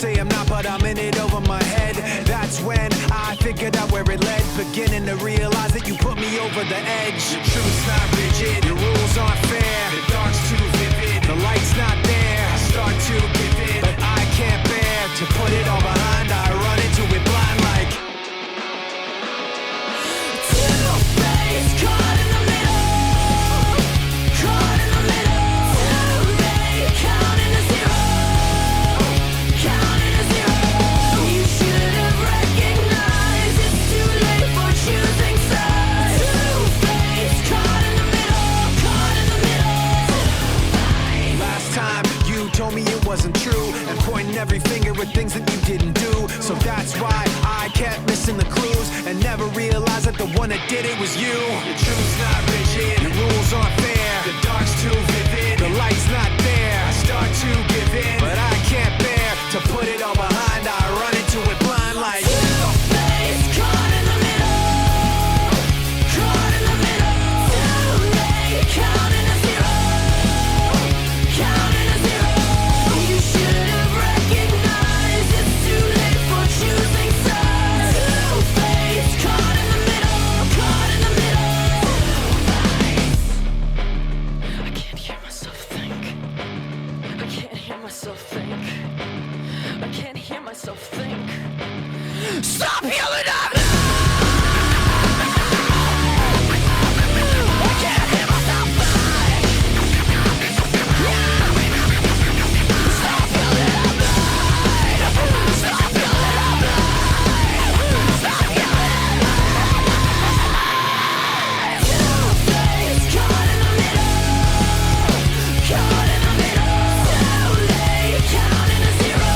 say I'm not, but I'm in it over my head. That's when I figured out where it led, beginning to realize that you put me over the edge. Your truth's not rigid, your rules aren't fair, the dark's too vivid, the light's not there. I start to give in, but I can't bear to put it all behind. I run into it blind like two-faced, caught in the middle, caught in the middle. Too late, counting to zero, counting to zero. You should have recognized it's too late for choosing sides. Two-faced, caught in the middle, caught in the middle. Last time you told me it wasn't true, and pointing every finger at things that you didn't do. So that's why I kept missing the clues, and never realized that the one that did it was you. Your truth's not rigid, your rules aren't fair, the dark's too vivid, the light's not there. I start to give in, but I can't bear to put it all behind. I run into it blind like two-faced, caught in the middle, caught in the middle. Too late, counting to zero, counting to zero. You should have recognized it's too late for choosing sides. Two-faced, caught in the middle, caught in the middle. I can't hear myself think. I can't hear myself think. I can't hear myself think. Stop yelling at me! I can't hear myself think. Stop yelling at me! Stop yelling at me! Stop yelling at me! Two-faced, caught in the middle, caught in the middle. Too late, counting to zero,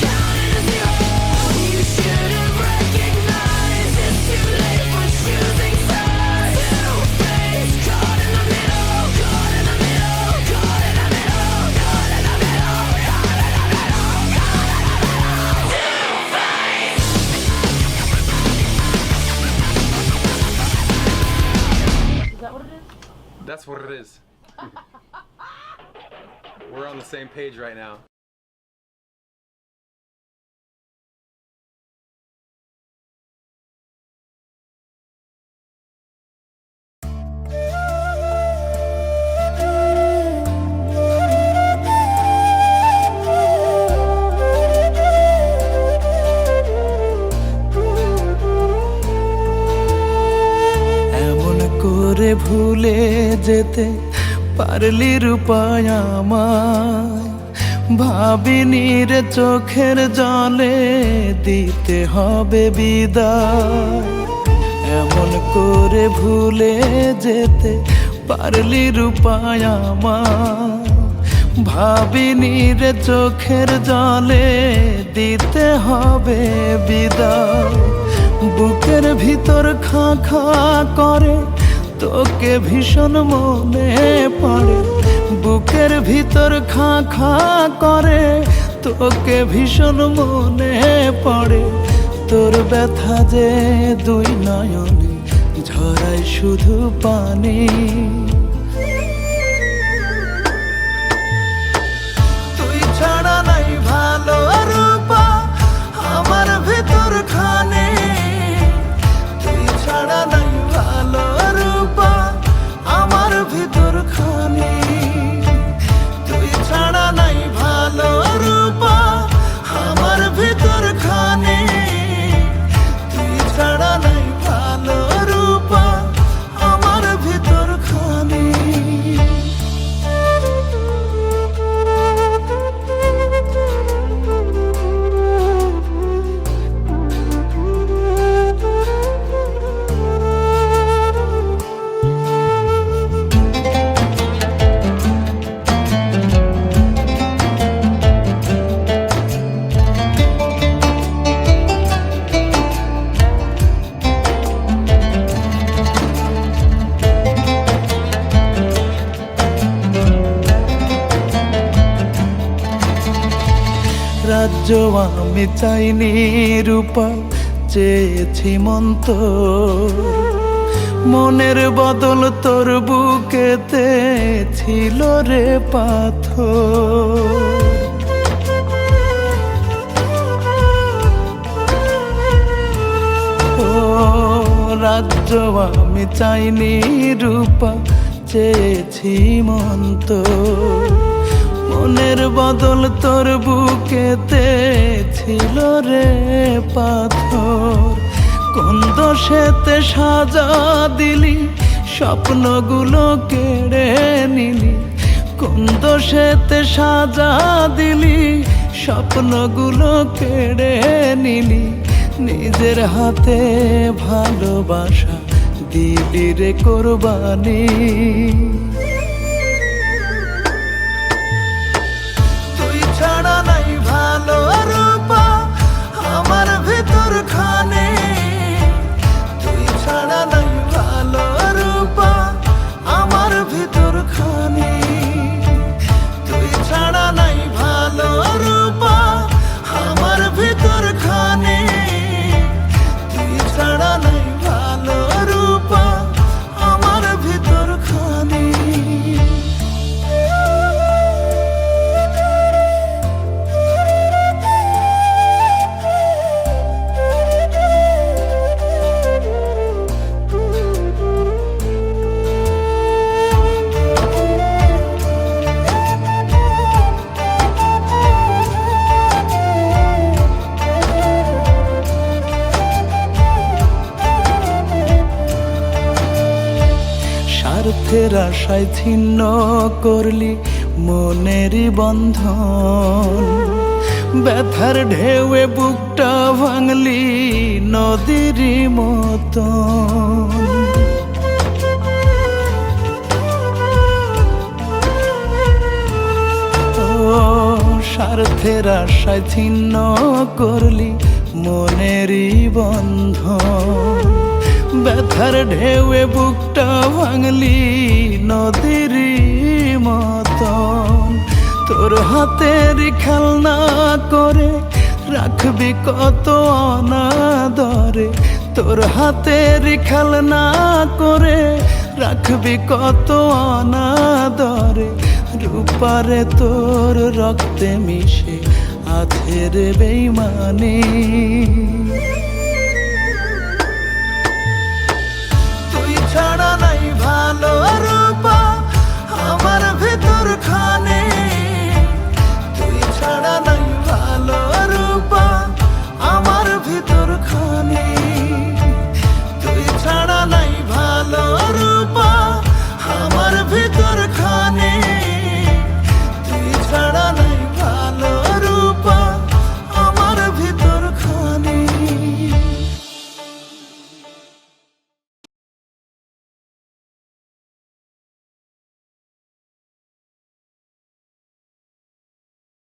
counting to zero. You should have recognized it's too late for choosing sides. Two-faced, caught in the middle, caught in the middle, caught in the middle, caught in the middle, caught in the middle, caught in the middle. Two-faced. Is that what it is? That's what it is. We're on the same page right now. এমন করে ভুলে যেতে পারলি রূপায় আমায়, ভাবিনি রে চোখের জলে দিতে হবে বিদায়। এমন করে ভুলে যেতে পারলি রূপায় আমায়, ভাবিনি রে চোখের জলে দিতে হবে বিদায়। বুকের ভিতর খা খা করে তোকে ভীষণ মনে পড়ে, বুকের ভিতর খা খা করে তোকে ভীষণ মনে পড়ে। তোর ব্যথা যে দুই নয়নে ঝরায় শুধু পানি। তুই ছাড়া নাই ভালো রূপা আমার ভিতর খানে, তুই ছাড়া নাই ভালো রূপা আমার ভিতর খানে, তুই ছাড়া নাই ভালো রূপা আমার ভিতর খানে, তুই ছাড়া নাই ভালো রূপা আমার ভিতর খানে। রাজ্য আমি চাইনি রূপা, চেয়েছি মন তোর, মনের বদল তোর বুকেতে ছিল রে পাথর। রাজ্য আমি চাইনি রূপা, চেয়েছি মন্ত। মনের বদল তোর বুকেতে ছিল রে পাথর। কোন দোষেতে সাজা দিলি, স্বপ্নগুলো কেড়ে নিলি। কোন দোষেতে সাজা দিলি, স্বপ্নগুলো কেড়ে নিলি। নিজের হাতে ভালোবাসা দিলি রে কোরবানি। তুই ছাড়া নাই ভালো রূপা আমার ভিতর খানে। তুই ছাড়া নাই ভালো রূপা আমার ভিতর খানে। তুই ছাড়া নাই ভালো রূপা আমার ভিতর খানে। তুই ছাড়া নাই ভালো রূপা আমার ভিতর খানে। স্বার্থের আশায় ছিন্ন করলি মনেরই বন্ধন। ব্যথার ঢেউয়ে বুকটা ভাঙলি নদীর মতন। স্বার্থের আশায় ছিন্ন করলি মনেরই বন্ধন। ব্যথার ঢেউয়ে বুকটা ভাঙলি নদীর মতন। তোর হাতের খেলনা করে রাখবি কত অনাদরে। তোর হাতের খেলনা করে রাখবি কত অনাদরে। রূপারে তোর রক্তে মিশে আছে রে বেইমানি।